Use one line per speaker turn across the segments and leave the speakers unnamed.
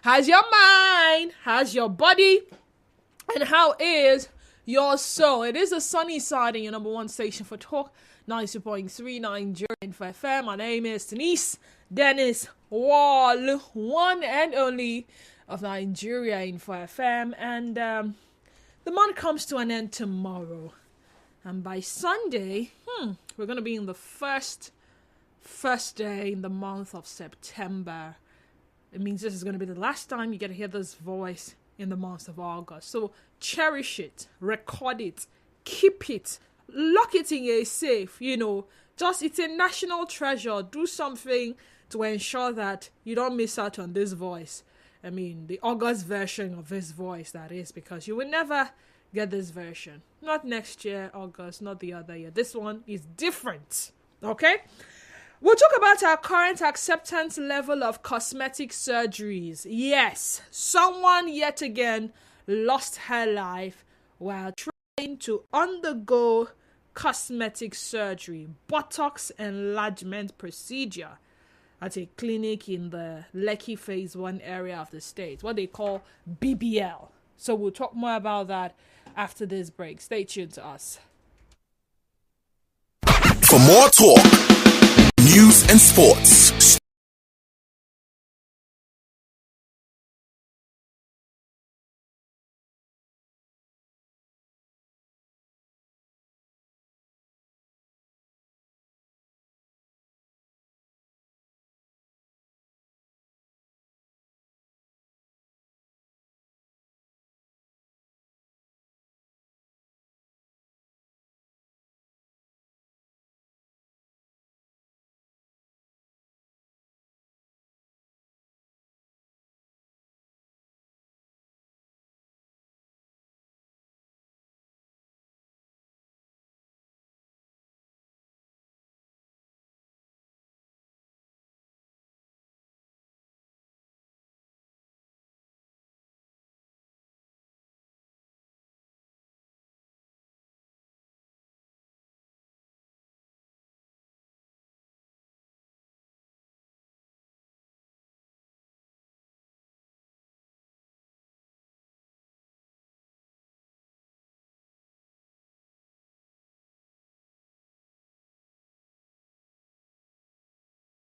How's your mind? How's your body? And how is your soul? It is a sunny side in your number one station for talk, 90.3 Nigerian for FM. My name is Denise Dennis Wall, one and only of Nigeria in for FM. And the month comes to an end tomorrow. And by Sunday, we're going to be in the first day in the month of September. It means this is going to be the last time you get to hear this voice in the month of August. So cherish it, record it, keep it, lock it in a safe, just it's a national treasure. Do something to ensure that you don't miss out on this voice. I mean, the August version of this voice, that is, because you will never get this version. Not next year, August, not the other year. This one is different, okay? We'll talk about our current acceptance level of cosmetic surgeries. Yes, someone yet again lost her life while trying to undergo cosmetic surgery, Botox enlargement procedure at a clinic in the Lekki Phase 1 area of the state, what they call BBL. So we'll talk more about that after this break. Stay tuned to us.
For more talk, news and sports.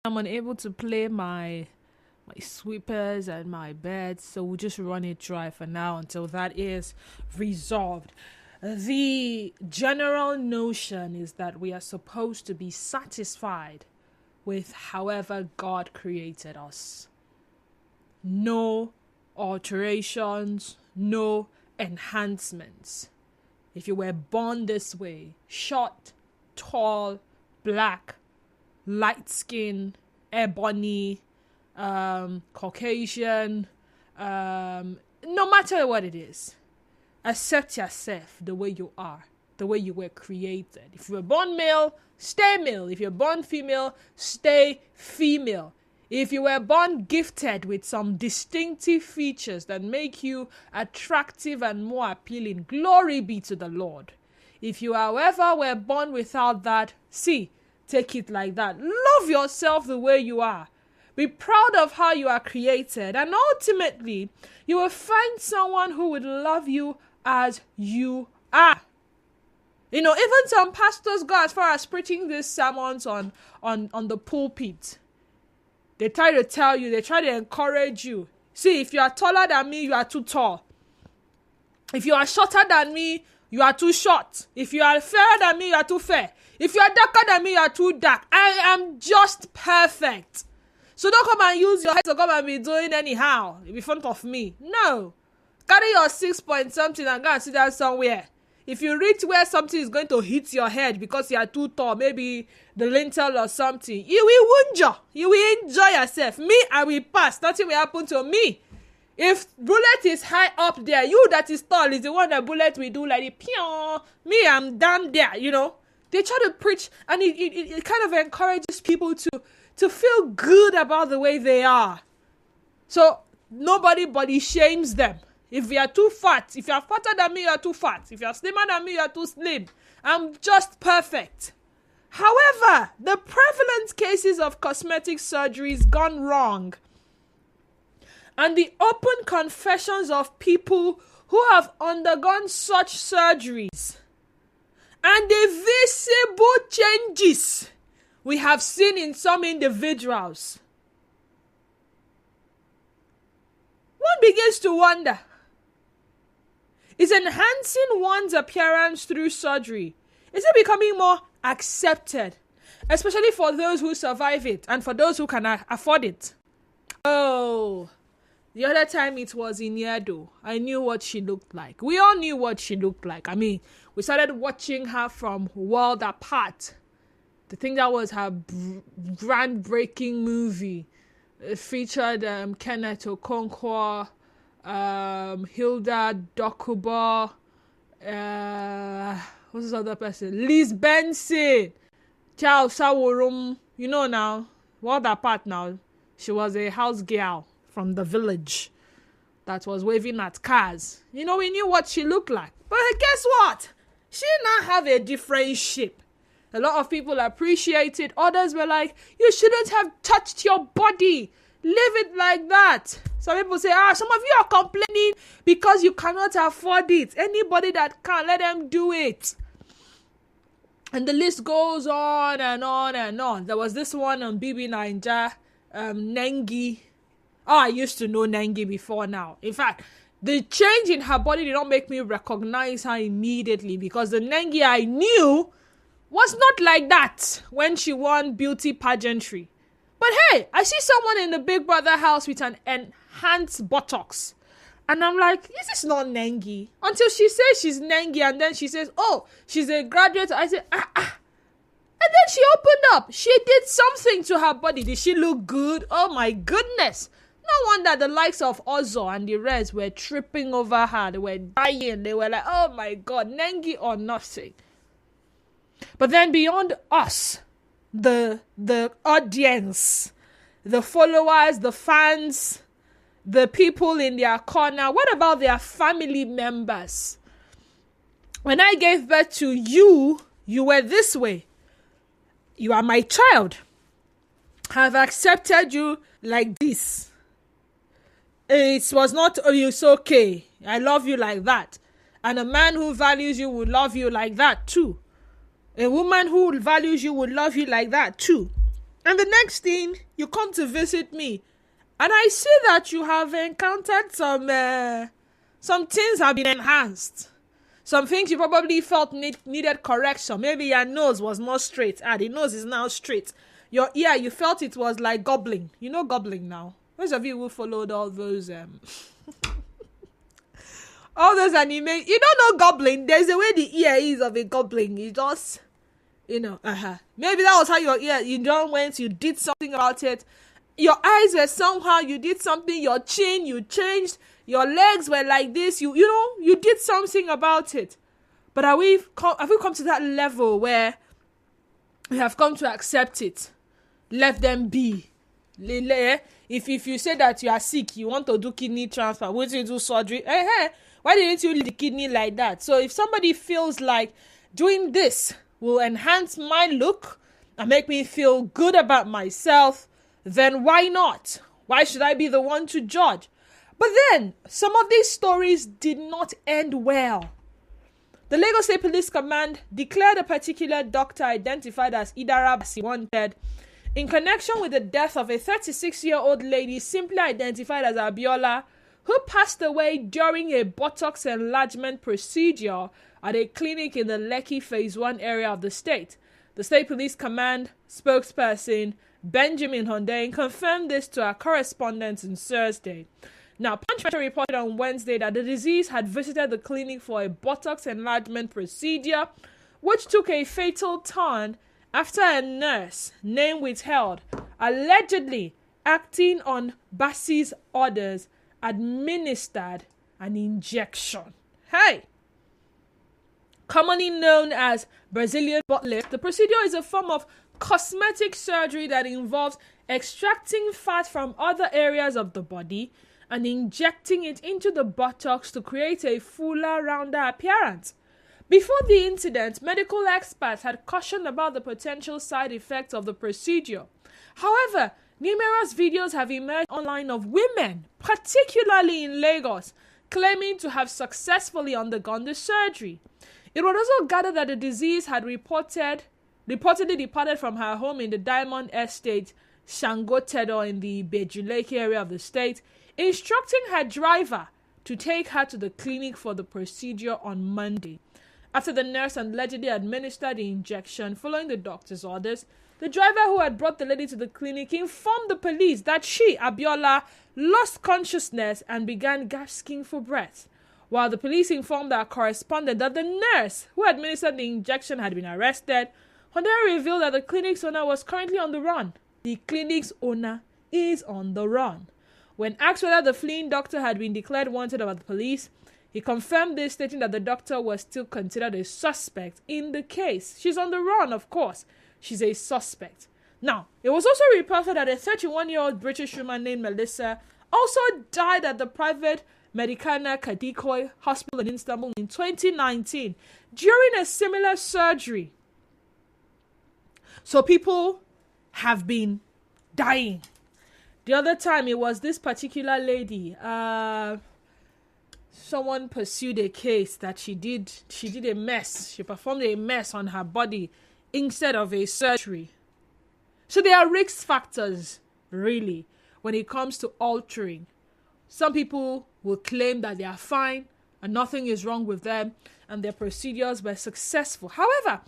I'm unable to play my sweepers and my beds, so we'll just run it dry for now until that is resolved. The general notion is that we are supposed to be satisfied with however God created us. No alterations, no enhancements. If you were born this way, short, tall, black, light skin, ebony, Caucasian, no matter what it is, accept yourself the way you are, the way you were created. If you were born male, stay male. If you're born female, stay female. If you were born gifted with some distinctive features that make you attractive and more appealing, glory be to the Lord. If you, however, were born without that, take it like that. Love yourself the way you are. Be proud of how you are created. And ultimately, you will find someone who would love you as you are. Even some pastors go as far as preaching these sermons on the pulpit. They try to tell you, they try to encourage you. See, if you are taller than me, you are too tall. If you are shorter than me, you are too short. If you are fairer than me, you are too fair. If you are darker than me, you are too dark. I am just perfect. So don't come and use your head to come and be doing anyhow in front of me. No. Carry your 6 point something and go and sit down somewhere. If you reach where something is going to hit your head because you are too tall, maybe the lintel or something, you will wunja. You will enjoy yourself. Me, I will pass. Nothing will happen to me. If bullet is high up there, you that is tall is the one that bullet will do like the pew. Me, I'm down there, They try to preach, and it kind of encourages people to feel good about the way they are. So nobody body shames them. If you are too fat, if you are fatter than me, you are too fat. If you are slimmer than me, you are too slim. I'm just perfect. However, the prevalent cases of cosmetic surgeries gone wrong and the open confessions of people who have undergone such surgeries, and the visible changes we have seen in some individuals, one begins to wonder, is enhancing one's appearance through surgery, is it becoming more accepted, especially for those who survive it and for those who can afford it? Oh, the other time it was in Yado, I knew what she looked like. We all knew what she looked like. I mean, we started watching her from World Apart. The thing that was her groundbreaking movie. It featured Kenneth Okonkwo, Hilda Dokubo, what's this other person? Liz Benson, Chao Saworum. You know now, World Apart now. She was a house girl from the village that was waving at cars. You know, we knew what she looked like. But guess what? She now have a different shape. A lot of people appreciate it. Others were like, you shouldn't have touched your body. Leave it like that. Some people say, some of you are complaining because you cannot afford it. Anybody that can, let them do it. And the list goes on and on and on. There was this one on BB Naija, Nengi. I used to know Nengi before now. In fact, the change in her body did not make me recognize her immediately, because the Nengi I knew was not like that when she won beauty pageantry. But hey, I see someone in the Big Brother house with an enhanced buttocks. And I'm like, this is not Nengi. Until she says she's Nengi, and then she says, oh, she's a graduate. I said, And then she opened up. She did something to her body. Did she look good? Oh my goodness. No wonder the likes of Ozo and the rest were tripping over her. They were dying. They were like, oh my God, Nengi or nothing. But then beyond us, the audience, the followers, the fans, the people in their corner, what about their family members? When I gave birth to you, you were this way. You are my child. I've accepted you like this. It was not, oh, it's okay. I love you like that. And a man who values you would love you like that too. A woman who values you would love you like that too. And the next thing, you come to visit me, and I see that you have encountered some things have been enhanced. Some things you probably felt needed correction. Maybe your nose was not straight. The nose is now straight. Your ear, you felt it was like gobbling. You know gobbling now. Most of you who followed all those all those anime, you don't know gobbling. There's a way the ear is of a gobbling. You just, maybe that was how your ear, you don't went, you did something about it. Your eyes were somehow, you did something. Your chin, you changed. Your legs were like this. You did something about it. But have we come to that level where we have come to accept it? Let them be. If you say that you are sick, you want to do kidney transplant, wait till you do surgery. Why didn't you leave the kidney like that? So if somebody feels like doing this will enhance my look and make me feel good about myself, then why not? Why should I be the one to judge? But then, some of these stories did not end well. The Lagos State Police Command declared a particular doctor identified as Idara Basi wanted in connection with the death of a 36-year-old lady simply identified as Abiola, who passed away during a Botox enlargement procedure at a clinic in the Lekki Phase 1 area of the state. The State Police Command spokesperson Benjamin Hundeyin confirmed this to our correspondents on Thursday. Now, Punch Metro reported on Wednesday that the deceased had visited the clinic for a Botox enlargement procedure, which took a fatal turn after a nurse, name withheld, allegedly acting on Basi's orders, administered an injection. Hey! Commonly known as Brazilian butt lift, the procedure is a form of cosmetic surgery that involves extracting fat from other areas of the body and injecting it into the buttocks to create a fuller, rounder appearance. Before the incident, medical experts had cautioned about the potential side effects of the procedure. However, Numerous videos have emerged online of women, particularly in Lagos, claiming to have successfully undergone the surgery. It was also gathered that the disease had reportedly departed from her home in the Diamond Estate, Shangotedo, in the Bejuleke area of the state, instructing her driver to take her to the clinic for the procedure on Monday. After the nurse allegedly administered the injection following the doctor's orders, the driver who had brought the lady to the clinic informed the police that she, Abiola, lost consciousness and began gasping for breath, while the police informed our correspondent that the nurse who administered the injection had been arrested. Honda revealed that the clinic's owner was currently on the run. The clinic's owner is on the run. When asked whether the fleeing doctor had been declared wanted by the police, he confirmed this, stating that the doctor was still considered a suspect in the case. She's on the run, of course. She's a suspect. Now, it was also reported that a 31-year-old British woman named Melissa also died at the private Medicana Kadikoy Hospital in Istanbul in 2019 during a similar surgery. So people have been dying. The other time it was this particular lady. Someone pursued a case that she did a mess. She performed a mess on her body instead of a surgery. So there are risk factors, really, when it comes to altering. Some people will claim that they are fine and nothing is wrong with them and their procedures were successful. However,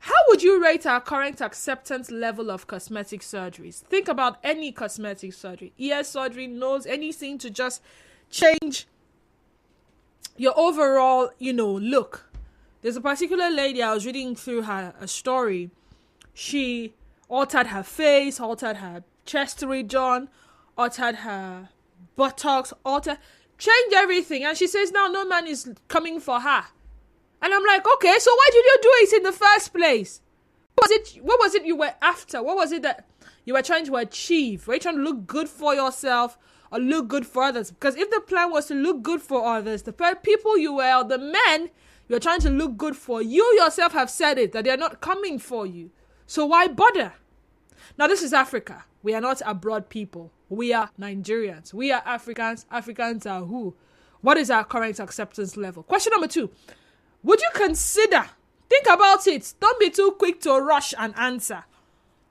how would you rate our current acceptance level of cosmetic surgeries? Think about any cosmetic surgery. Ear surgery, nose, anything to just change your overall, look. There's a particular lady, I was reading through a story. She altered her face, altered her chest region, altered her buttocks, changed everything. And she says now no man is coming for her. And I'm like, okay, so why did you do it in the first place? What was it you were after? What was it that you were trying to achieve? Were you trying to look good for yourself or look good for others? Because if the plan was to look good for others, the people you were, or the men you're trying to look good for, you yourself have said it, that they're not coming for you. So why bother? Now, this is Africa. We are not abroad people. We are Nigerians. We are Africans. Africans are who? What is our current acceptance level? Question number 2. Would you consider, think about it, don't be too quick to rush and answer.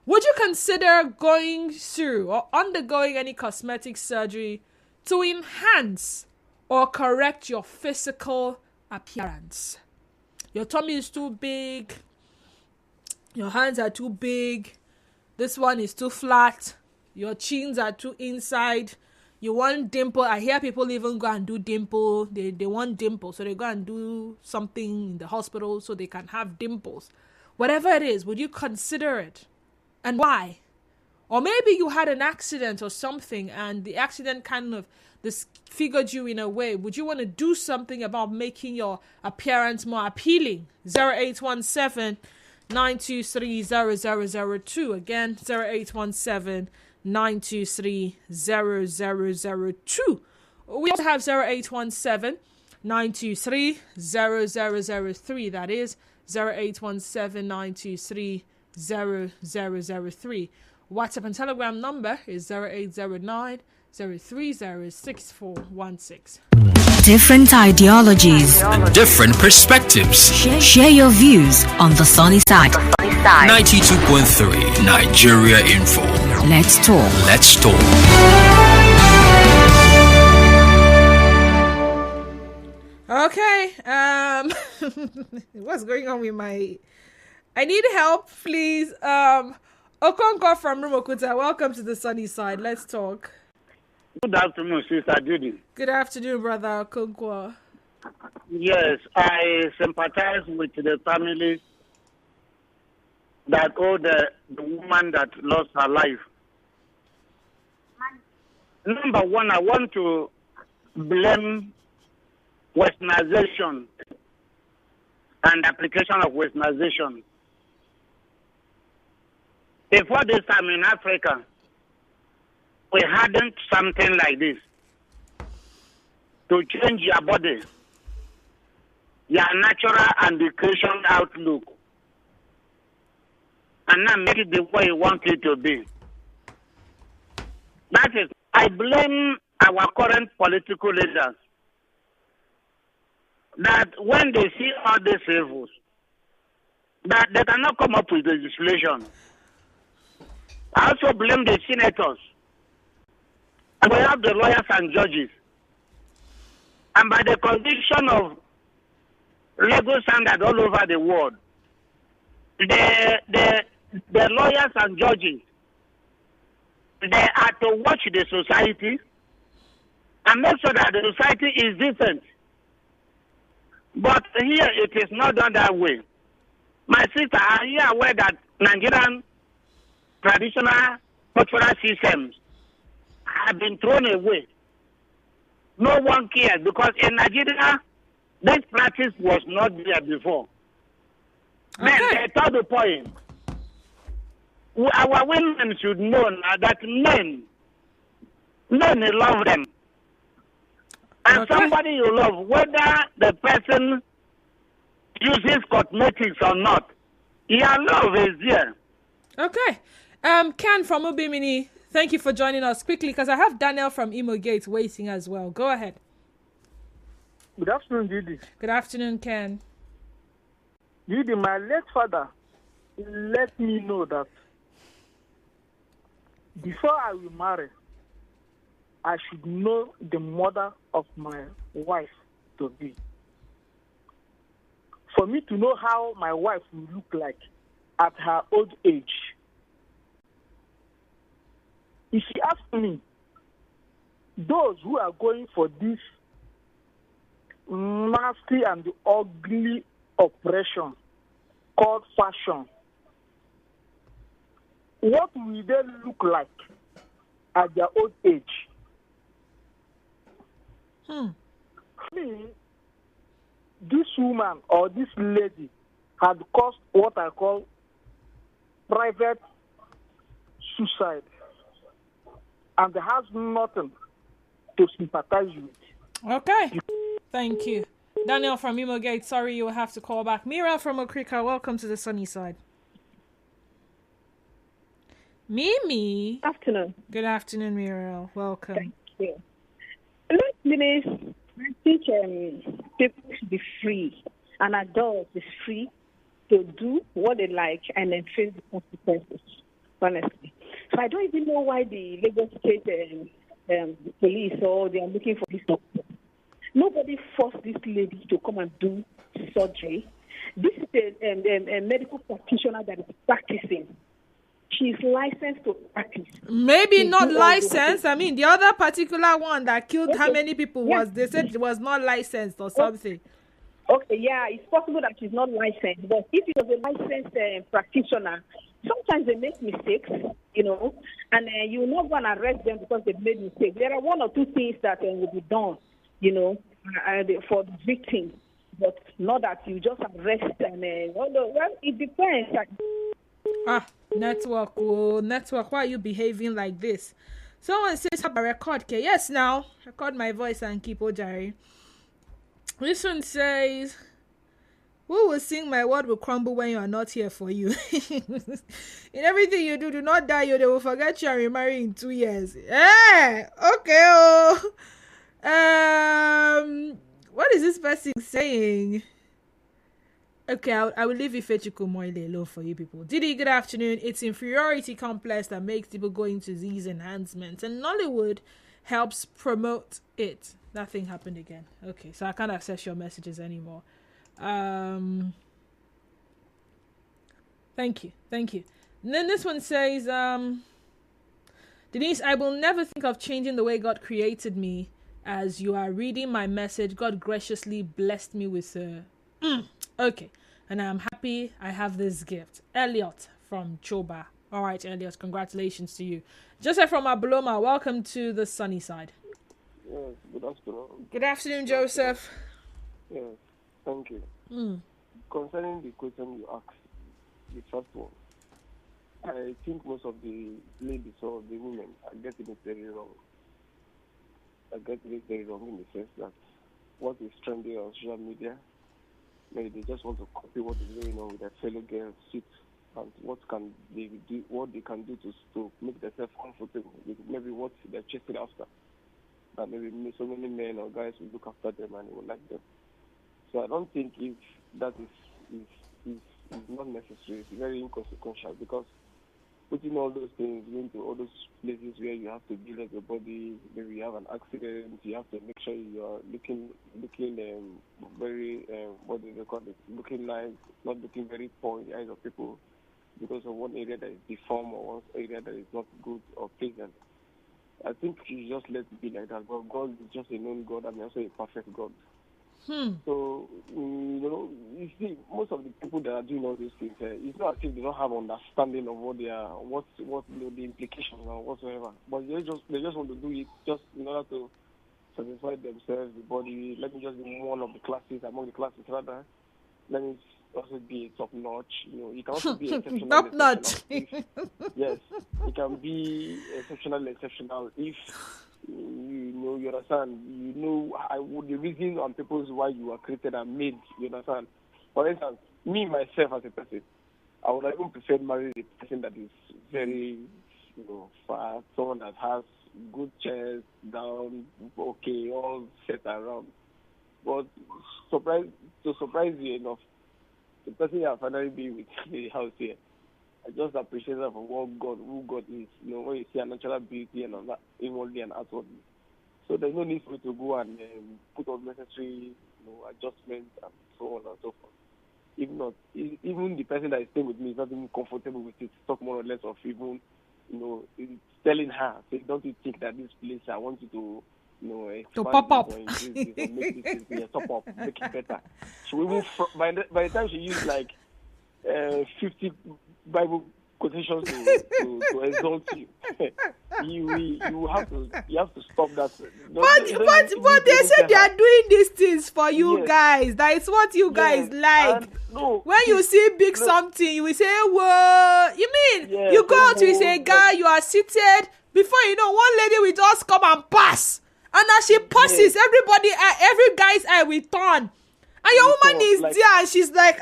Would you consider going through or undergoing any cosmetic surgery to enhance or correct your physical appearance? Your tummy is too big. Your hands are too big. This one is too flat. Your chins are too inside. You want dimple. I hear people even go and do dimple. They want dimples, so they go and do something in the hospital so they can have dimples. Whatever it is, would you consider it? And why? Or maybe you had an accident or something and the accident kind of disfigured you in a way. Would you want to do something about making your appearance more appealing? 0817 923 0002. Again, 0817 923 0002. We also have 0817 923 0003. That is 0817 923 0003. WhatsApp and Telegram number is 0809 030 6416.
Different ideologies
and different perspectives.
Share your views on the sunny side.
92.3 Nigeria Info.
Let's talk.
Let's talk.
Okay. What's going on with my... I need help, please. Okonkwo from Rumokuta, welcome to the sunny side. Let's talk.
Good afternoon, Sister Judy.
Good afternoon, Brother Okonkwo.
Yes, I sympathize with the family that owed the woman that lost her life. Number one, I want to blame westernization and application of westernization. Before this time in Africa, we hadn't something like this. To change your body, your natural and the creation outlook, and now make it the way you want it to be. That is, I blame our current political leaders that when they see all these evils, that they cannot come up with legislation. I also blame the senators. And we have the lawyers and judges. And by the condition of legal standard all over the world, the lawyers and judges, they are to watch the society and make sure that the society is decent. But here it is not done that way. My sister, are you aware that Nigerian traditional cultural systems have been thrown away? No one cares because in Nigeria, this practice was not there before.
Okay.
Then the third point, our women should know now that men love them. And
Okay.
somebody you love, whether the person uses cosmetics or not, your love is there.
Okay. Ken from Ubimini, thank you for joining us quickly because I have Daniel from Imo Gate waiting as well. Go ahead.
Good afternoon, Didi.
Good afternoon, Ken.
Didi, my late father let me know that before I will marry, I should know the mother of my wife to be. For me to know how my wife will look like at her old age. If she asks me, those who are going for this nasty and ugly operation called fashion, what will they look like at their old age? Me, this woman or this lady had caused what I call private suicide and has nothing to sympathize with.
Okay. Thank you. Daniel from Imo Gate, sorry you will have to call back. Mira from Okrika, welcome to the sunny side. Mimi.
Afternoon.
Good afternoon, Muriel. Welcome.
Thank you. Look, Denise, I think people should be free, and adults is free to do what they like and then face the consequences, honestly. So I don't even know why the Lagos State police or they are looking for this doctor. Nobody forced this lady to come and do surgery. This is a medical practitioner that is practicing. She's licensed to practice.
Maybe not licensed. I mean, the other particular one that killed how many people was, they said it was not licensed or something.
Okay, yeah, it's possible that she's not licensed. But if it was a licensed practitioner, sometimes they make mistakes, and you will not go and arrest them because they've made mistakes. There are one or two things that will be done, for the victim, but not that you just arrest and well, it depends.
Network, why are you behaving like this? Someone says have a record, okay? Yes, now record my voice and keep Ojari. This one says, who will sing my word will crumble when you are not here for you? In everything you do not die, they will forget you and remarry in 2 years. Okay. What is this person saying? Okay, I will leave Ifechukwu Moile alone for you people. Didi, good afternoon. It's inferiority complex that makes people go into these enhancements, and Nollywood helps promote it. That thing happened again. Okay, so I can't access your messages anymore. Thank you. And then this one says, Denise, I will never think of changing the way God created me. As you are reading my message, God graciously blessed me with okay, and I'm happy I have this gift. Elliot from Choba. All right, Elliot, congratulations to you. Joseph from Abloma, welcome to the sunny side.
Yes, good afternoon.
Good afternoon, Joseph.
Yes, thank you. Concerning the question you asked, the first one, I think most of the ladies or the women are getting it very wrong. I get it very wrong in the sense that what is trending on social media, maybe they just want to copy what is going on with their fellow girls, sit and what they can do to make themselves comfortable with maybe what they're chasing after. And maybe so many men or guys will look after them and will like them. So I don't think if that is not necessary. It's very inconsequential because putting all those things into all those places where you have to build up your body, maybe you have an accident, you have to make sure you are looking very what do they call it? Looking nice, not looking very poor in the eyes of people because of one area that is deformed or one area that is not good or pleasant. I think you just let it be like that. But God is just a known God and also a perfect God. So, you see, most of the people that are doing all these things, it's not as if they don't have understanding of what they are, what the implications or whatsoever. But they just want to do it just in order to satisfy themselves, the body. Let me just be one of the classes, among the classes rather. Let me also be top notch. You can also be exceptional.
Top notch.
Yes, it can be exceptional if you understand. The reason on purpose why you are created and made. You understand. For instance, me myself as a person, I would even prefer marrying a person that is very, fat, someone that has good chest, down, okay, all set around. But to surprise you enough, the person I finally be with in the house here, I just appreciate that for who God is. When you see a natural beauty and all that, inwardly and outwardly. So there's no need for me to go and put on necessary, adjustments and so on and so forth. If not, even the person that is staying with me is not even comfortable with it. Talk more or less of even, telling her, say, don't you think that this place I want you to, expand
pop up,
or increase this or make this top up, make it better. So we will by the time she used like 50 Bible quotations to exalt you. you have to stop that.
But they said they are doing these things for you guys. That is what you guys like. When you see big something, you will say, "Whoa!" You mean you go out with a guy, you are seated. Before you know, one lady will just come and pass, and as she passes, every guy's eye will turn, and your woman is there, and she's like,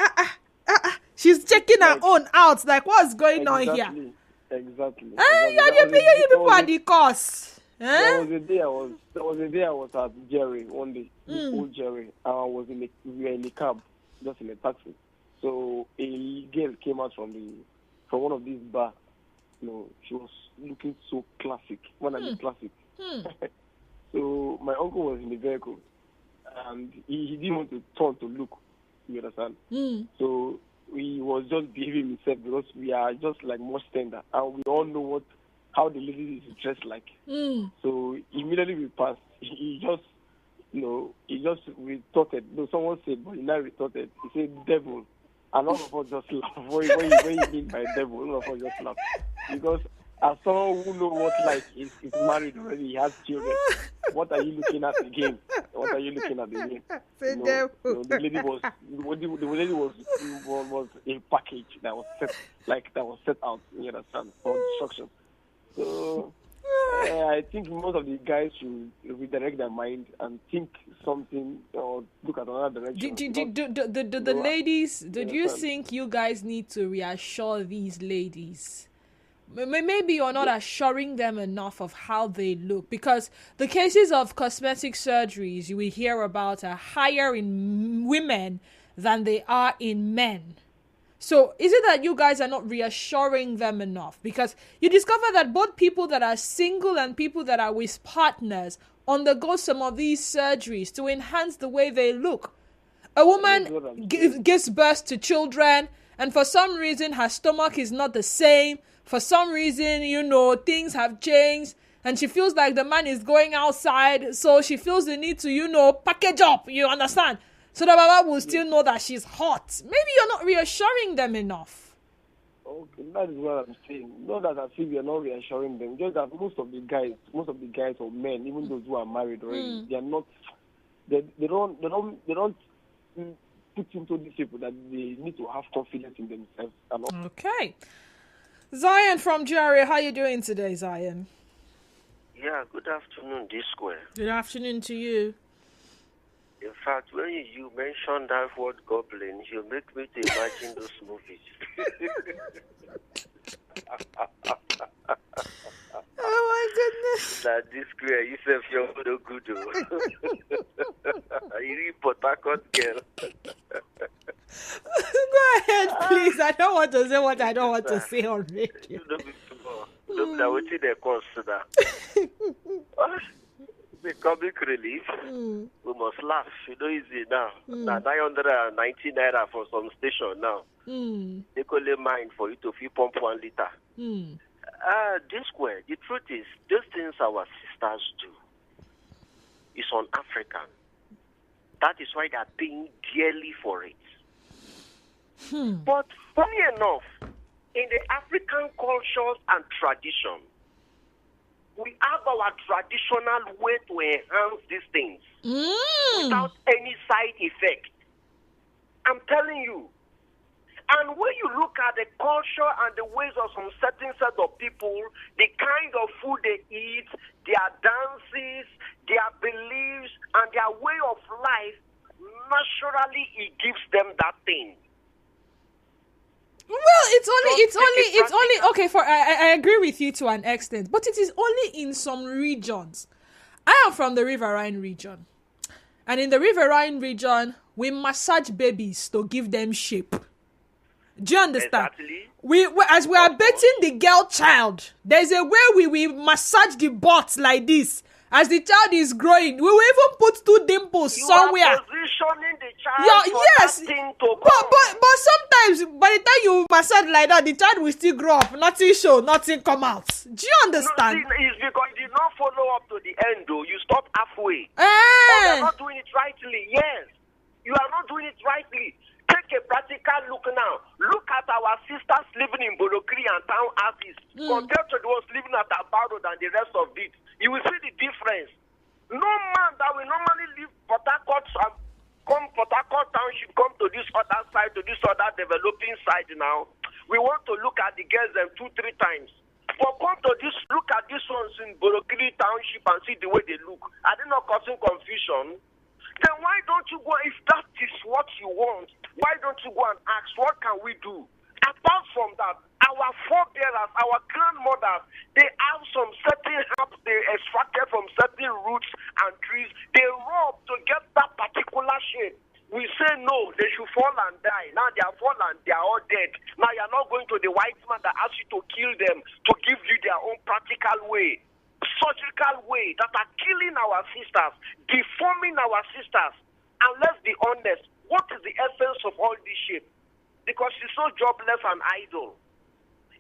she's checking her own out, like, what's going on here?
Exactly.
You people are the cause.
There was a day I was at Jerry one day, old Jerry. We were in a cab, just in a taxi. So a girl came out from one of these bars. She was looking so classic. When I mean classic. So my uncle was in the vehicle, and he didn't want to turn to look. You understand? So he was just behaving himself because we are just like more standard, and we all know how the lady is dressed like. So immediately we passed. He just retorted. No, someone said, but he now retorted. He said, "Devil," and all of us just laughed. What you mean by devil? All of us just laughed because as someone who knows what life is married already, he has children. What are you looking at again? What are you looking at again? The lady was a package that was set out. You understand, for destruction. So I think most of the guys should redirect their mind and think something or look at another direction.
The ladies, do you think you guys need to reassure these ladies? Maybe you're not assuring them enough of how they look, because the cases of cosmetic surgeries we hear about are higher in women than they are in men. So is it that you guys are not reassuring them enough? Because you discover that both people that are single and people that are with partners undergo some of these surgeries to enhance the way they look. A woman gives birth to children, and for some reason her stomach is not the same. For some reason, things have changed, and she feels like the man is going outside, so she feels the need to, package up, you understand? So that Baba will still know that she's hot. Maybe you're not reassuring them enough.
Okay, that is what I'm saying. Not that I feel you're not reassuring them, just that most of the guys or men, even those who are married already, they are not. They don't put into these people that they need to have confidence in themselves.
Okay. Zion from Jerry, how you doing today, Zion?
Yeah, good afternoon, D-Square.
Good afternoon to you.
In fact, when you mention that word goblin, you make me to imagine those movies.
Oh my goodness.
That this square, you say you're no good. You read Potakot girl.
Go ahead, please. I don't want to say what I don't want to say on radio.
What they consider? The comic relief. We must laugh. You know, easy now. Now 990 naira for some station now. They call it mine for you to fill pump 1 liter. This way, the truth is, these things our sisters do is on African. That is why they are paying dearly for it. But funny enough, in the African cultures and tradition, we have our traditional way to enhance these things without any side effect. I'm telling you. And when you look at the culture and the ways of some certain set of people, the kind of food they eat, their dances, their beliefs, and their way of life, naturally it gives them that thing.
Well, it's only okay. I agree with you to an extent, but it is only in some regions. I am from the Riverine region, and in the Riverine region, we massage babies to give them shape. Do you understand?
Exactly.
As we are bathing the girl child, there's a way we massage the butt like this. As the child is growing, we will even put 2 dimples somewhere.
You are positioning the child for
yes,
that thing to come.
But sometimes, by the time you massage like that, the child will still grow up. Nothing show, nothing come out. Do you understand?
No, see, it's because you did not follow up to the end, though. You stopped halfway. Or you are not doing it rightly. Yes. You are not doing it rightly. Take a practical look now. Look at our sisters living in Bolokri and town houses compared to those living at Abaro and the rest of it. You will see the difference. No man that will normally leave Port Harcourt and come Port Harcourt Township, come to this other side, to this other developing side now. We want to look at the girls 2-3 times. But come to this, look at these ones in Bolokri Township and see the way they look. Are they not causing confusion? Then why don't you go, if that is what you want, why don't you go and ask, what can we do? Apart from that, our forebearers, our grandmothers, they have some certain herbs they extracted from certain roots and trees. They rub to get that particular shape. We say no, they should fall and die. Now they are fallen, they are all dead. Now you are not going to the white man that asks you to kill them to give you their own practical way, surgical way that are killing our sisters, deforming our sisters. And let's be honest, what is the essence of all this shit? Because she's so jobless and idle.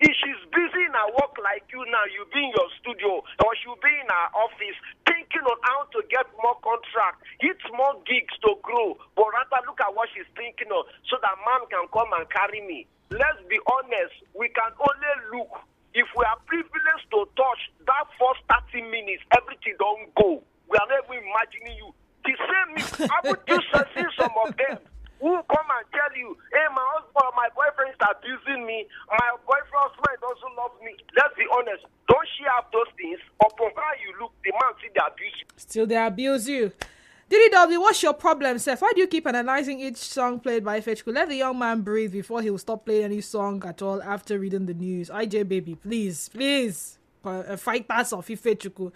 If she's busy in her work like you now, you be in your studio, or she'll be in her office thinking on how to get more contract, hit more gigs to grow. But rather look at what she's thinking of so that man can come and carry me. Let's be honest, we can only look. If we are privileged to touch that first 30 minutes, everything don't go. We are never imagining you. The same, I would just see some of them who come and tell you, hey, my husband, my boyfriend is abusing me. My boyfriend husband doesn't love me. Let's be honest. Don't she have those things? Upon how you look, the man see the abuse.
Still they abuse you. DDW, what's your problem, Seth? Why do you keep analyzing each song played by Fetchku? Let the young man breathe before he will stop playing any song at all after reading the news. IJ baby, please. Fight us off Fetchku.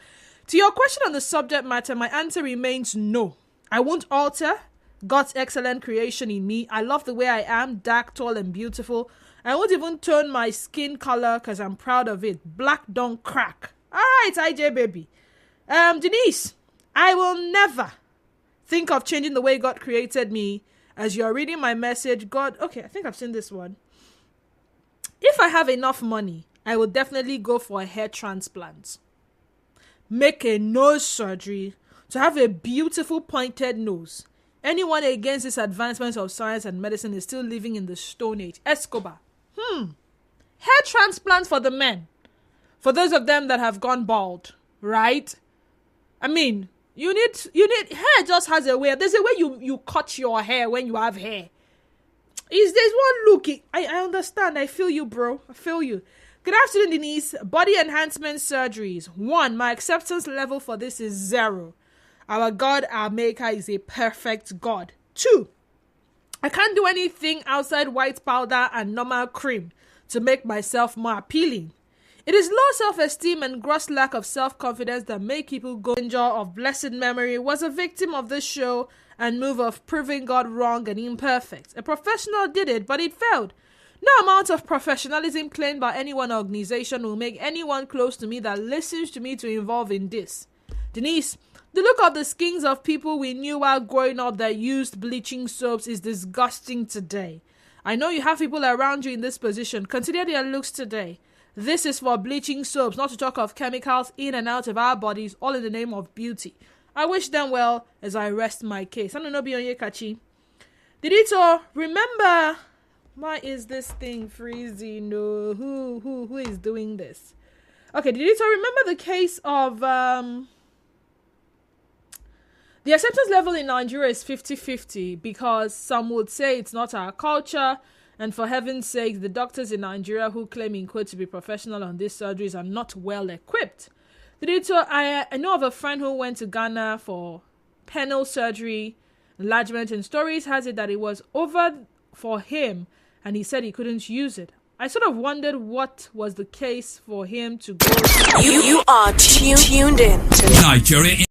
To your question on the subject matter, my answer remains no. I won't alter God's excellent creation in me. I love the way I am, dark, tall, and beautiful. I won't even turn my skin color because I'm proud of it. Black don't crack. All right, IJ baby. Denise, I will never think of changing the way God created me. As you're reading my message, God, okay, I think I've seen this one. If I have enough money, I will definitely go for a hair transplant. Make a nose surgery to have a beautiful pointed nose. Anyone against this advancements of science and medicine is still living in the Stone Age. Escobar. Hair transplant for the men. For those of them that have gone bald, right? I mean, you need hair just has a way. There's a way you cut your hair when you have hair. There's one look. I understand. I feel you, bro. I feel you. Good afternoon, Denise. Body enhancement surgeries. 1, my acceptance level for this is 0. Our God, our Maker, is a perfect God. 2, I can't do anything outside white powder and normal cream to make myself more appealing. It is low self-esteem and gross lack of self-confidence that make people go. Danger of blessed memory was a victim of this show and move of proving God wrong and imperfect. A professional did it, but it failed. No amount of professionalism claimed by any one organization will make anyone close to me that listens to me to involve in this. Denise, the look of the skins of people we knew while growing up that used bleaching soaps is disgusting today. I know you have people around you in this position. Consider their looks today. This is for bleaching soaps, not to talk of chemicals in and out of our bodies, all in the name of beauty. I wish them well as I rest my case. I don't know, Bionye Kachi. Didito, remember, why is this thing freezing? No, who is doing this? Okay, Didito, remember the case of, the acceptance level in Nigeria is 50-50 because some would say it's not our culture. And for heaven's sake, the doctors in Nigeria who claim in quote to be professional on these surgeries are not well equipped. I know of a friend who went to Ghana for penile surgery, enlargement, and stories has it that it was over for him and he said he couldn't use it. I sort of wondered what was the case for him to go.
You are tuned in to
Nigeria